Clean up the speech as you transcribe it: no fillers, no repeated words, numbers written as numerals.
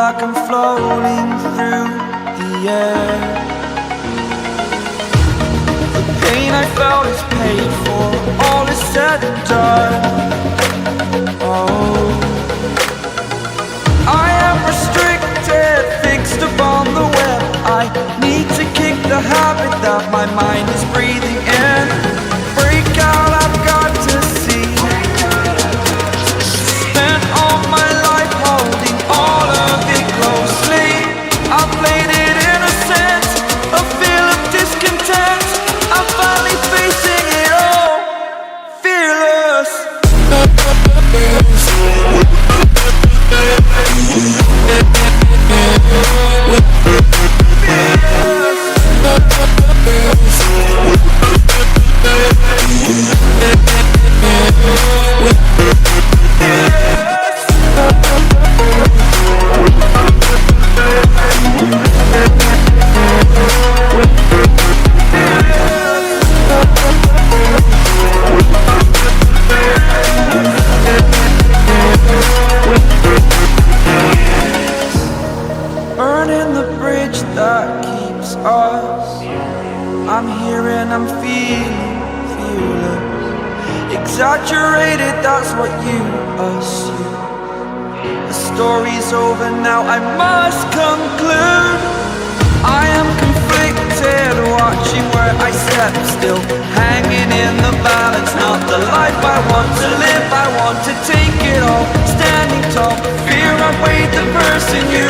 like I'm floating through the air. The pain I felt is paid for, all is said and done. Oh, I am restricted, fixed upon the web. I need to kick the habit that my mind is breathing in. Break out, I've got to see. Spent all my life holding all of it closely. I played it innocent, a feel of discontent. I'm finally facing it all, fearless. Burning the bridge that keeps us. I'm here and I'm feeling fearless. Exaggerated, that's what you assume. The story's over now, I must conclude. I am conflicted, watching where I step still, hanging in the balance. Not the life I want to live, I want to take it all. Standing tall, fear I've weighed the person you